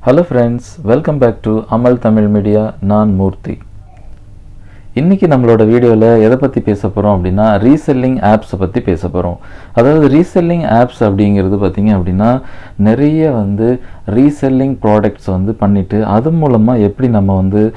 Hello friends, welcome back to Amal Tamil Media. நான் மூர்த்தி. இன்னைக்கு நம்மளோட வீடியோவில் எதை பற்றி பேச போகிறோம் அப்படின்னா ரீசெல்லிங் ஆப்ஸை பற்றி பேச போகிறோம். அதாவது ரீசெல்லிங் ஆப்ஸ் அப்படிங்கிறது பார்த்திங்க அப்படின்னா நிறைய ரீசெல்லிங் ப்ராடக்ட்ஸ் பண்ணிவிட்டு அது மூலமாக எப்படி நம்ம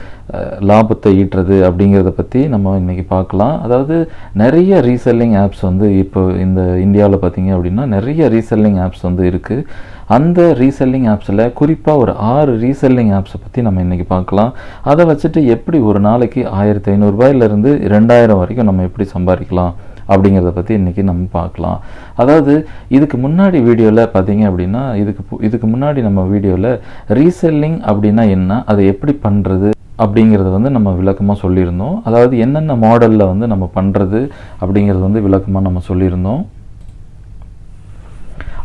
லாபத்தை ஈட்டுறது அப்படிங்கிறத பற்றி நம்ம இன்றைக்கி பார்க்கலாம். அதாவது நிறைய ரீசெல்லிங் ஆப்ஸ் இப்போ இந்த இந்தியாவில் பார்த்திங்க அப்படின்னா நிறைய ரீசெல்லிங் ஆப்ஸ் இருக்குது. அந்த ரீசெல்லிங் ஆப்ஸில் குறிப்பாக ஒரு 6 ரீசெல்லிங் ஆப்ஸை பற்றி நம்ம இன்றைக்கி பார்க்கலாம். அதை வச்சுட்டு எப்படி ஒரு நாளைக்கு 1500 2000 வரைக்கும் நம்ம எப்படி சம்பாதிக்கலாம் அப்படிங்கிறத பற்றி இன்றைக்கி நம்ம பார்க்கலாம். அதாவது இதுக்கு முன்னாடி வீடியோவில் பார்த்தீங்க அப்படின்னா இதுக்கு முன்னாடி நம்ம வீடியோவில் ரீசெல்லிங் அப்படின்னா என்ன, அதை எப்படி பண்ணுறது அப்படிங்கிறத நம்ம விளக்கமாக சொல்லியிருந்தோம். அதாவது என்னென்ன மாடலில் நம்ம பண்ணுறது அப்படிங்கிறது விளக்கமாக நம்ம சொல்லியிருந்தோம்.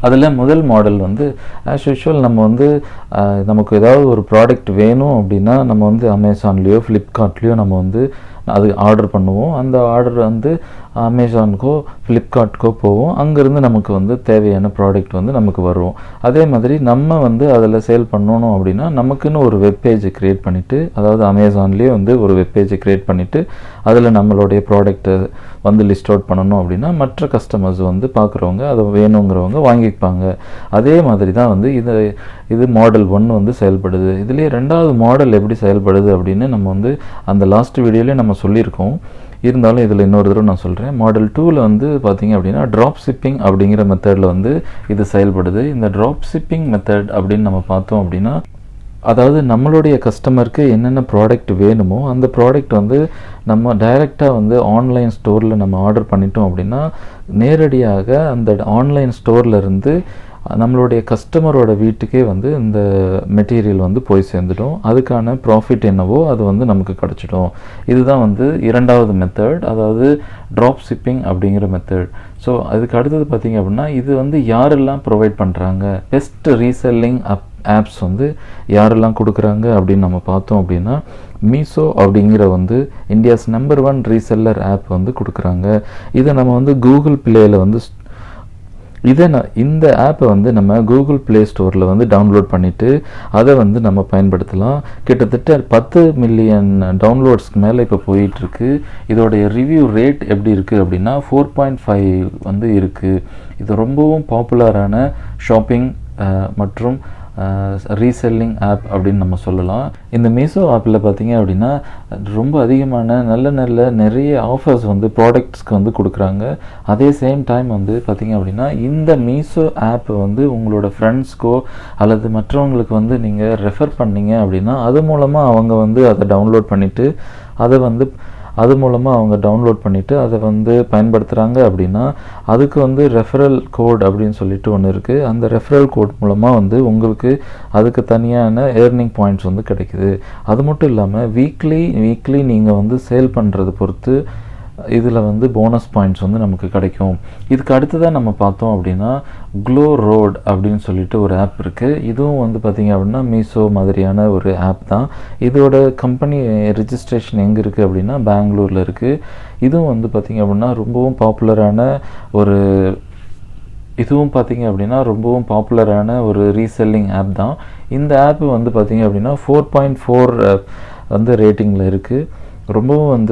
அதில் முதல் மாடல் ஆஸ் யூஷுவல் நம்ம நமக்கு ஏதாவது ஒரு ப்ராடக்ட் வேணும் அப்படின்னா நம்ம அமேசான்லேயோ ஃப்ளிப்கார்ட்லேயோ நம்ம அது ஆர்டர் பண்ணுவோம். அந்த ஆர்டர் அமேசானுக்கோ ஃப்ளிப்கார்ட்க்கோ போவோம். அங்கேருந்து நமக்கு தேவையான ப்ராடக்ட் நமக்கு வரும். அதே மாதிரி நம்ம அதில் சேல் பண்ணணும் அப்படின்னா நமக்குன்னு ஒரு வெப்பேஜை க்ரியேட் பண்ணிவிட்டு, அதாவது அமேசான்லேயே ஒரு வெப்பேஜை க்ரியேட் பண்ணிவிட்டு அதில் நம்மளுடைய ப்ராடக்ட்டை லிஸ்ட் அவுட் பண்ணணும் அப்படின்னா மற்ற கஸ்டமர்ஸ் பார்க்குறவங்க அதை வேணுங்கிறவங்க வாங்கிப்பாங்க. அதே மாதிரி தான் இது மாடல் 1 செயல்படுது. இதுலேயே ரெண்டாவது மாடல் எப்படி செயல்படுது அப்படின்னு நம்ம அந்த லாஸ்ட் வீடியோலேயே நம்ம சொல்லியிருக்கோம். இருந்தாலும் இதில் இன்னொரு தடவை நான் சொல்கிறேன். மாடல் 2ல் பார்த்திங்க அப்படின்னா ட்ராப் ஷிப்பிங் அப்படிங்கிற மெத்தடில் இது செயல்படுது. இந்த ட்ராப் ஷிப்பிங் மெத்தட் அப்படின்னு நம்ம பார்த்தோம் அப்படின்னா, அதாவது நம்மளுடைய கஸ்டமருக்கு என்னென்ன ப்ராடக்ட் வேணுமோ அந்த ப்ராடக்ட் நம்ம டைரெக்டாக ஆன்லைன் ஸ்டோரில் நம்ம ஆர்டர் பண்ணிட்டோம் அப்படின்னா நேரடியாக அந்த ஆன்லைன் ஸ்டோர்லேருந்து நம்மளுடைய கஸ்டமரோட வீட்டுக்கே இந்த மெட்டீரியல் போய் சேர்ந்துடும். அதுக்கான ப்ராஃபிட் என்னவோ அது நமக்கு கிடச்சிடும். இதுதான் இரண்டாவது மெத்தட், அதாவது ட்ராப் ஷிப்பிங் அப்படிங்கிற மெத்தட். ஸோ அதுக்கு அடுத்தது பார்த்திங்க அப்படின்னா இது யாரெல்லாம் ப்ரொவைட் பண்ணுறாங்க, பெஸ்ட் ரீசெல்லிங் ஆப்ஸ் யாரெல்லாம் கொடுக்குறாங்க அப்படின்னு நம்ம பார்த்தோம் அப்படின்னா மீஷோ அப்படிங்கிற இந்தியாஸ் நம்பர் 1 ரீசெல்லர் ஆப் கொடுக்குறாங்க. இதை நம்ம கூகுள் பிளேயில் இந்த ஆப்பை நம்ம கூகுள் ப்ளே ஸ்டோரில் டவுன்லோட் பண்ணிவிட்டு அதை நம்ம பயன்படுத்தலாம். கிட்டத்தட்ட 10 மில்லியன் டவுன்லோட்ஸ்க்கு மேலே இப்போ போயிட்டுருக்கு. இதோடைய ரிவ்யூ ரேட் எப்படி இருக்குது அப்படின்னா 4.5 இருக்குது. இது ரொம்பவும் பாப்புலரான ஷாப்பிங் மற்றும் ரீசெல்லிங் ஆப் அப்படின்னு நம்ம சொல்லலாம். இந்த மீஷோ ஆப்பில் பார்த்திங்க அப்படின்னா ரொம்ப அதிகமான நல்ல நிறைய ஆஃபர்ஸ் ப்ராடக்ட்ஸ்க்கு கொடுக்குறாங்க. அதே சேம் டைம் பார்த்திங்க அப்படின்னா இந்த மீஷோ ஆப் உங்களோட ஃப்ரெண்ட்ஸ்க்கோ அல்லது மற்றவங்களுக்கு நீங்கள் ரெஃபர் பண்ணிங்க அப்படின்னா அது மூலமாக அவங்க அதை டவுன்லோட் பண்ணிவிட்டு அது மூலமாக அவங்க டவுன்லோட் பண்ணிவிட்டு அதை பயன்படுத்துகிறாங்க அப்படின்னா அதுக்கு ரெஃபரல் கோட் அப்படின்னு சொல்லிட்டு ஒன்று இருக்குது. அந்த ரெஃபரல் கோட் மூலமாக உங்களுக்கு அதுக்கு தனியான ஏர்னிங் பாயிண்ட்ஸ் கிடைக்குது. அது மட்டும் இல்லாமல் வீக்லி நீங்கள் சேல் பண்ணுறது பொறுத்து இதில் போனஸ் பாயிண்ட்ஸ் நமக்கு கிடைக்கும். இதுக்கு அடுத்ததாக நம்ம பார்த்தோம் அப்படின்னா க்ளோ ரோட் அப்படின்னு சொல்லிட்டு ஒரு ஆப் இருக்குது. இதுவும் பார்த்திங்க அப்படின்னா மீஷோ மாதிரியான ஒரு ஆப் தான். இதோட கம்பெனி ரிஜிஸ்ட்ரேஷன் எங்கே இருக்குது அப்படின்னா பெங்களூரில் இருக்குது. இதுவும் பார்த்திங்க அப்படின்னா ரொம்பவும் பாப்புலரான ஒரு ரீசெல்லிங் ஆப் தான். இந்த ஆப் பார்த்திங்க அப்படின்னா 4.4 ரேட்டிங்கில் இருக்குது. ரொம்பவும்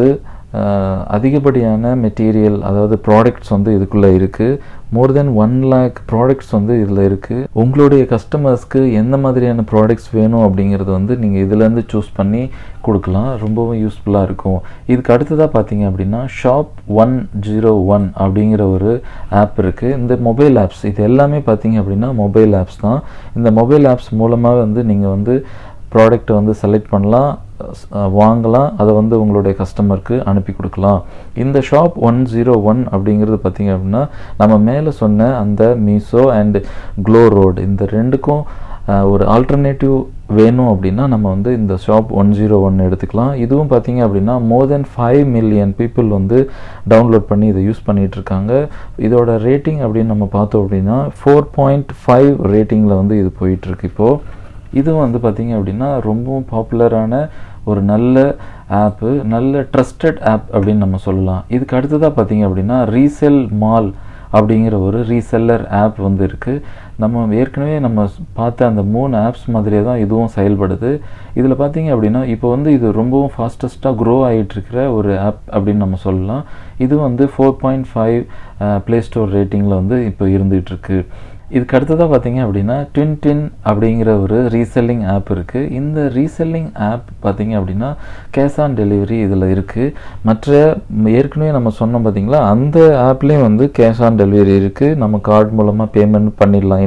அதிகப்படியான மெட்டீரியல், அதாவது ப்ராடக்ட்ஸ் இதுக்குள்ளே இருக்குது. மோர் தென் 1 lakh ப்ராடக்ட்ஸ் இதில் இருக்குது. உங்களுடைய கஸ்டமர்ஸ்க்கு எந்த மாதிரியான ப்ராடக்ட்ஸ் வேணும் அப்படிங்கிறது நீங்கள் இதிலேருந்து சூஸ் பண்ணி கொடுக்கலாம். ரொம்பவும் யூஸ்ஃபுல்லாக இருக்கும். இதுக்கு அடுத்ததாக பார்த்தீங்க அப்படின்னா ஷாப் 101 அப்படிங்கிற ஒரு ஆப் இருக்குது. இந்த மொபைல் ஆப்ஸ் இது எல்லாமே பார்த்தீங்க அப்படின்னா மொபைல் ஆப்ஸ் தான். இந்த மொபைல் ஆப்ஸ் மூலமாக நீங்கள் ப்ராடக்ட்டை செலக்ட் பண்ணலாம், வாங்கலாம், அதை உங்களுடைய கஸ்டமருக்கு அனுப்பி கொடுக்கலாம். இந்த ஷாப் 101 அப்படிங்கிறது பார்த்திங்க அப்படின்னா நம்ம மேலே சொன்ன அந்த மீஷோ அண்ட் க்ளோ ரோட் இந்த ரெண்டுக்கும் ஒரு ஆல்டர்னேட்டிவ் வேணும் அப்படின்னா நம்ம இந்த ஷாப் 101 எடுத்துக்கலாம். இதுவும் பார்த்திங்க அப்படின்னா மோர் தென் 5 மில்லியன் பீப்புள் டவுன்லோட் பண்ணி இதை யூஸ் பண்ணிகிட்ருக்காங்க. இதோட ரேட்டிங் அப்படின்னு நம்ம பார்த்தோம் அப்படின்னா 4.5 ரேட்டிங்கில் இது போயிட்டுருக்கு. இப்போது இதுவும் பார்த்திங்க அப்படின்னா ரொம்பவும் பாப்புலரான ஒரு நல்ல ஆப்பு, நல்ல ட்ரஸ்டட் ஆப் அப்படின்னு நம்ம சொல்லலாம். இதுக்கு அடுத்ததாக பார்த்திங்க அப்படின்னா ரீசெல் மால் அப்படிங்கிற ஒரு ரீசெல்லர் ஆப் வந்து இருக்குது. நம்ம ஏற்கனவே நம்ம பார்த்த அந்த 3 ஆப்ஸ் மாதிரியே தான் இதுவும் செயல்படுது. இதில் பார்த்தீங்க அப்படின்னா இப்போ வந்து இது ரொம்பவும் ஃபாஸ்டஸ்ட்டாக க்ரோ ஆகிட்டுருக்கிற ஒரு ஆப் அப்படின்னு நம்ம சொல்லலாம். இது வந்து 4.5 ப்ளே ஸ்டோர் ரேட்டிங்கில் வந்து இப்போ இருந்துகிட்ருக்கு. இதுக்கு அடுத்ததாக பார்த்தீங்க அப்படின்னா ட்வின் அப்படிங்கிற ஒரு ரீசெல்லிங் ஆப் இருக்குது. இந்த ரீசெல்லிங் ஆப் பார்த்தீங்க அப்படின்னா கேஷ் ஆன் டெலிவரி இதில் இருக்குது. மற்ற ஏற்கனவே நம்ம சொன்னோம் பார்த்தீங்களா, அந்த ஆப்லேயும் வந்து கேஷ் ஆன் டெலிவரி இருக்குது. நம்ம கார்டு மூலமாக பேமெண்ட் பண்ணிடலாம்.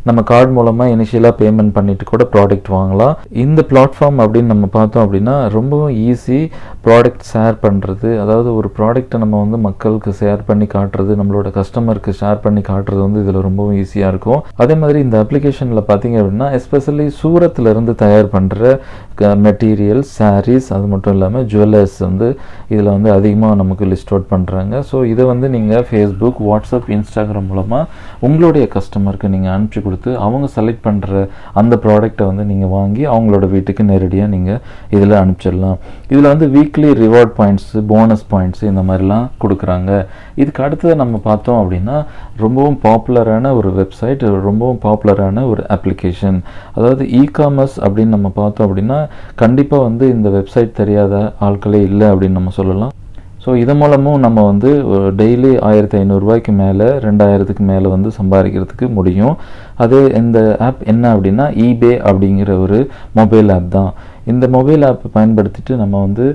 நம்ம கார்டு மூலமாக இனிஷியலாக பேமெண்ட் பண்ணிவிட்டு கூட ப்ராடக்ட் வாங்கலாம். இந்த பிளாட்ஃபார்ம் அப்படின்னு நம்ம பார்த்தோம் அப்படின்னா ரொம்பவும் ஈஸி ப்ராடக்ட் ஷேர் பண்ணுறது. அதாவது ஒரு ப்ராடக்ட்டை நம்ம வந்து மக்களுக்கு ஷேர் பண்ணி காட்டுறது, நம்மளோட கஸ்டமருக்கு ஷேர் பண்ணி காட்டுறது வந்து இதில் ரொம்பவும் ஈஸியாக இருக்கும். அதே மாதிரி இந்த அப்ளிகேஷனில் பார்த்தீங்க அப்படின்னா எஸ்பெஷலி சூரத்துலேருந்து தயார் பண்ணுற மெட்டீரியல்ஸ், சாரீஸ், அது மட்டும் இல்லாமல் ஜுவல்லர்ஸ் வந்து இதில் வந்து அதிகமாக நமக்கு லிஸ்ட் அவுட் பண்ணுறாங்க. ஸோ இதை வந்து நீங்கள் ஃபேஸ்புக், வாட்ஸ்அப், இன்ஸ்டாகிராம் மூலமாக உங்களுடைய கஸ்டமருக்கு நீங்கள் அனுப்பிச்சி கொடுத்து அவங்க செலக்ட் பண்ணுற அந்த ப்ராடக்டை வந்து நீங்கள் வாங்கி அவங்களோட வீட்டுக்கு நேரடியாக நீங்கள் இதில் அனுப்பிச்சிடலாம். இதில் வந்து weekly reward points, bonus points இந்த மாதிரிலாம் கொடுக்குறாங்க. இதுக்கு அடுத்தது நம்ம பார்த்தோம் அப்படின்னா ரொம்பவும் பாப்புலரான ஒரு வெப்சைட், ரொம்பவும் பாப்புலரான ஒரு அப்ளிகேஷன். அதாவது இ-காமர்ஸ் அப்படின்னு நம்ம பார்த்தோம் அப்படின்னா கண்டிப்பாக வந்து இந்த வெப்சைட் தெரியாத ஆட்களே இல்லை அப்படின்னு நம்ம சொல்லலாம். ஸோ இது மூலமும் நம்ம வந்து டெய்லி 1500 ரூபாய்க்கு மேலே 2000க்கு மேலே வந்து சம்பாதிக்கிறதுக்கு முடியும். அது இந்த ஆப் என்ன அப்படின்னா eBay அப்படிங்கிற ஒரு மொபைல் ஆப் தான். இந்த மொபைல் ஆப்பை பயன்படுத்திட்டு நம்ம வந்து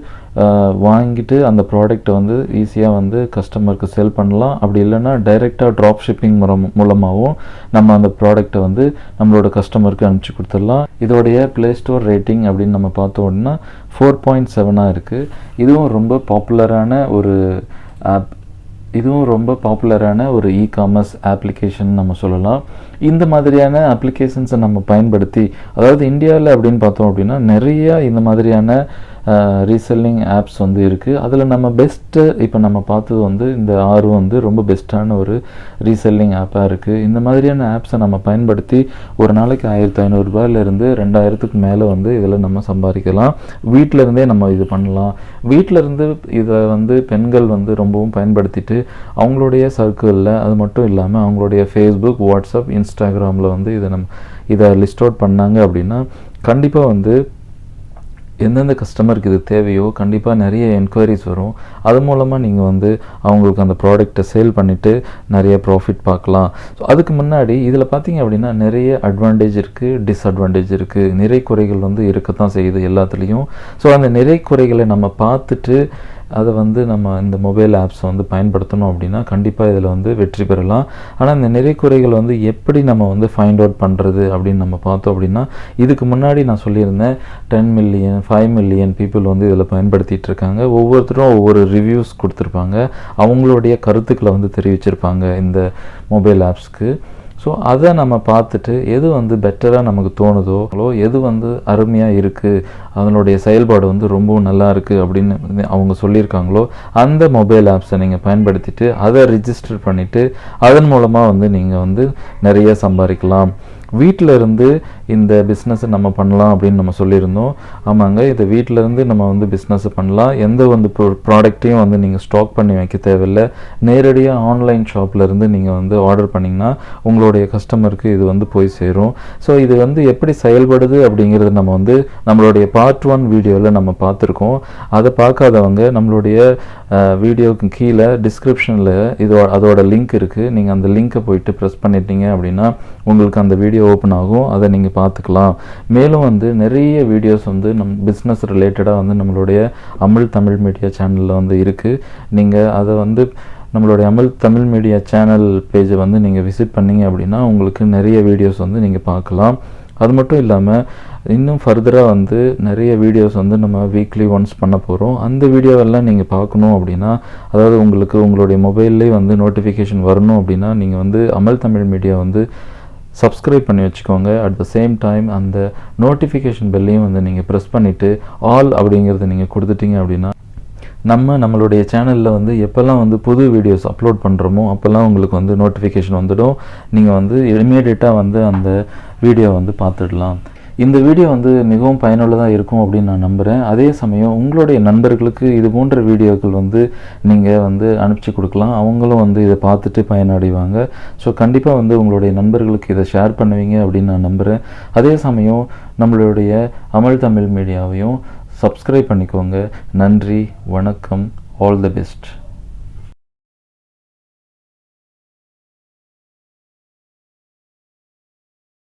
வாங்கிட்டு அந்த ப்ராடக்டை வந்து ஈஸியாக வந்து கஸ்டமருக்கு செல் பண்ணலாம். அப்படி இல்லைன்னா டைரெக்டாக ட்ராப் ஷிப்பிங் மூலமாகவும் நம்ம அந்த ப்ராடக்டை வந்து நம்மளோட கஸ்டமருக்கு அனுப்பிச்சி கொடுத்துடலாம். இதோடைய ப்ளே ஸ்டோர் ரேட்டிங் அப்படின்னு நம்ம பார்த்தோம்னா 4.7 இருக்குது. இதுவும் ரொம்ப பாப்புலரான ஒரு ஆப். இதுவும் ரொம்ப பாப்புலரான ஒரு இ-காமர்ஸ் அப்ளிகேஷன் நம்ம சொல்லலாம். இந்த மாதிரியான அப்ளிகேஷன்ஸை நம்ம பயன்படுத்தி, அதாவது இந்தியாவில் அப்படின்னு பார்த்தோம் அப்படின்னா நிறையா இந்த மாதிரியான ரீசெல்லிங் ஆப்ஸ் வந்து இருக்குது. அதில் நம்ம பெஸ்ட்டு இப்போ நம்ம பார்த்தது வந்து இந்த 6 வந்து ரொம்ப பெஸ்ட்டான ஒரு ரீசெல்லிங் ஆப்பாக இருக்குது. இந்த மாதிரியான ஆப்ஸை நம்ம பயன்படுத்தி ஒரு நாளைக்கு 1500 ரூபாயிலிருந்து 2000க்கு மேலே வந்து இதில் நம்ம சம்பாதிக்கலாம். வீட்டிலேருந்தே நம்ம இது பண்ணலாம். வீட்டிலேருந்து இதை வந்து பெண்கள் வந்து ரொம்பவும் பயன்படுத்திட்டு அவங்களுடைய சர்க்கிளில், அது மட்டும் இல்லாமல் அவங்களுடைய ஃபேஸ்புக், வாட்ஸ்அப், இன்ஸ்டாகிராமில் வந்து இதை லிஸ்ட் அவுட் பண்ணாங்க அப்படின்னா கண்டிப்பாக வந்து எந்தெந்த கஸ்டமருக்கு இது தேவையோ கண்டிப்பாக நிறைய என்கொயரிஸ் வரும். அது மூலமாக நீங்கள் வந்து அவங்களுக்கு அந்த ப்ராடக்டை சேல் பண்ணிவிட்டு நிறைய ப்ராஃபிட் பார்க்கலாம். ஸோ அதுக்கு முன்னாடி இதில் பார்த்தீங்க அப்படின்னா நிறைய அட்வான்டேஜ் இருக்குது, டிஸ்அட்வான்டேஜ் இருக்குது. நிறை குறைகள் வந்து இருக்கத்தான் செய்யுது எல்லாத்துலேயும். ஸோ அந்த நிறை குறைகளை நம்ம பார்த்துட்டு அதை வந்து நம்ம இந்த மொபைல் ஆப்ஸை வந்து பயன்படுத்தணும் அப்படின்னா கண்டிப்பாக இதில் வந்து வெற்றி பெறலாம். ஆனால் இந்த நிறை குறைகள் வந்து எப்படி நம்ம வந்து ஃபைண்ட் அவுட் பண்ணுறது அப்படின்னு நம்ம பார்த்தோம் அப்படின்னா, இதுக்கு முன்னாடி நான் சொல்லியிருந்தேன் 10 மில்லியன் 5 மில்லியன் பீப்புள் வந்து இதில் பயன்படுத்திகிட்டு இருக்காங்க. ஒவ்வொருத்தரும் ஒவ்வொரு ரிவ்யூஸ் கொடுத்துருப்பாங்க, அவங்களுடைய கருத்துக்களை வந்து தெரிவிச்சிருப்பாங்க இந்த மொபைல் ஆப்ஸ்க்கு. ஸோ அதை நம்ம பார்த்துட்டு எது வந்து பெட்டராக நமக்கு தோணுதோ, எது வந்து அருமையாக இருக்குது, அதனுடைய செயல்பாடு வந்து ரொம்பவும் நல்லா இருக்குது அப்படின்னு அவங்க சொல்லியிருக்காங்களோ அந்த மொபைல் ஆப்ஸை நீங்கள் பயன்படுத்திட்டு அதை ரிஜிஸ்டர் பண்ணிவிட்டு அதன் மூலமாக வந்து நீங்கள் வந்து நிறைய சம்பாதிக்கலாம். வீட்டில் இருந்து இந்த பிஸ்னஸை நம்ம பண்ணலாம் அப்படின்னு நம்ம சொல்லியிருந்தோம். ஆமாங்க, இதை வீட்டிலேருந்து நம்ம வந்து பிஸ்னஸை பண்ணலாம். எந்த வந்து ப்ராடக்ட்டையும் வந்து நீங்கள் ஸ்டாக் பண்ணி வைக்க தேவையில்லை. நேரடியாக ஆன்லைன் ஷாப்லேருந்து நீங்கள் வந்து ஆர்டர் பண்ணிங்கன்னா உங்களுடைய கஸ்டமருக்கு இது வந்து போய் சேரும். ஸோ இது வந்து எப்படி செயல்படுது அப்படிங்கிறது நம்ம வந்து நம்மளுடைய பார்ட் 1 வீடியோவில் நம்ம பார்த்துருக்கோம். அதை பார்க்காதவங்க நம்மளுடைய வீடியோவுக்கு கீழே டிஸ்கிரிப்ஷனில் அதோட லிங்க் இருக்குது. நீங்கள் அந்த லிங்க்கை போயிட்டு ப்ரெஸ் பண்ணிட்டீங்க அப்படின்னா உங்களுக்கு அந்த வீடியோ ஓப்பன் ஆகும். அதை நீங்கள் பார்த்துக்கலாம். மேலும் வந்து நிறைய வீடியோஸ் வந்து பிஸ்னஸ் ரிலேட்டடாக வந்து நம்மளுடைய அமிழ் தமிழ் மீடியா சேனலில் வந்து இருக்குது. நீங்கள் அதை வந்து நம்மளுடைய அமிழ் தமிழ் மீடியா சேனல் பேஜை வந்து நீங்கள் விசிட் பண்ணிங்க அப்படின்னா உங்களுக்கு நிறைய வீடியோஸ் வந்து நீங்கள் பார்க்கலாம். அது மட்டும் இல்லாமல் இன்னும் ஃபர்தராக வந்து நிறைய வீடியோஸ் வந்து நம்ம வீக்லி ஒன்ஸ் பண்ண போகிறோம். அந்த வீடியோவெல்லாம் நீங்கள் பார்க்கணும் அப்படின்னா, அதாவது உங்களுக்கு உங்களுடைய மொபைல்லே வந்து நோட்டிஃபிகேஷன் வரணும் அப்படின்னா நீங்கள் வந்து அமிழ் தமிழ் மீடியா வந்து சப்ஸ்கிரைப் பண்ணி வச்சுக்கோங்க. அட் த சேம் டைம் அந்த நோட்டிஃபிகேஷன் பெல்லையும் வந்து நீங்கள் ப்ரெஸ் பண்ணிவிட்டு ஆல் அப்படிங்கிறத நீங்கள் கொடுத்துட்டீங்க அப்படின்னா நம்மளுடைய சேனலில் வந்து எப்போல்லாம் வந்து புது வீடியோஸ் அப்லோட் பண்ணுறோமோ அப்போல்லாம் உங்களுக்கு வந்து நோட்டிஃபிகேஷன் வந்துடும். நீங்கள் வந்து இமீடியட்டாக வந்து அந்த வீடியோ வந்து பார்த்துடலாம். இந்த வீடியோ வந்து மிகவும் பயனுள்ளதாக இருக்கும் அப்படின்னு நான் நம்புகிறேன். அதே சமயம் உங்களுடைய நண்பர்களுக்கு இது போன்ற வீடியோக்கள் வந்து நீங்கள் வந்து அனுப்பிச்சி கொடுக்கலாம். அவங்களும் வந்து இதை பார்த்துட்டு பயனடைவாங்க. ஸோ கண்டிப்பாக வந்து உங்களுடைய நண்பர்களுக்கு இதை ஷேர் பண்ணுவீங்க அப்படின்னு நான் நம்புகிறேன். அதே சமயம் நம்மளுடைய அமல் தமிழ் மீடியாவையும் சப்ஸ்கிரைப் பண்ணிக்கோங்க. நன்றி, வணக்கம், ஆல் தி பெஸ்ட்.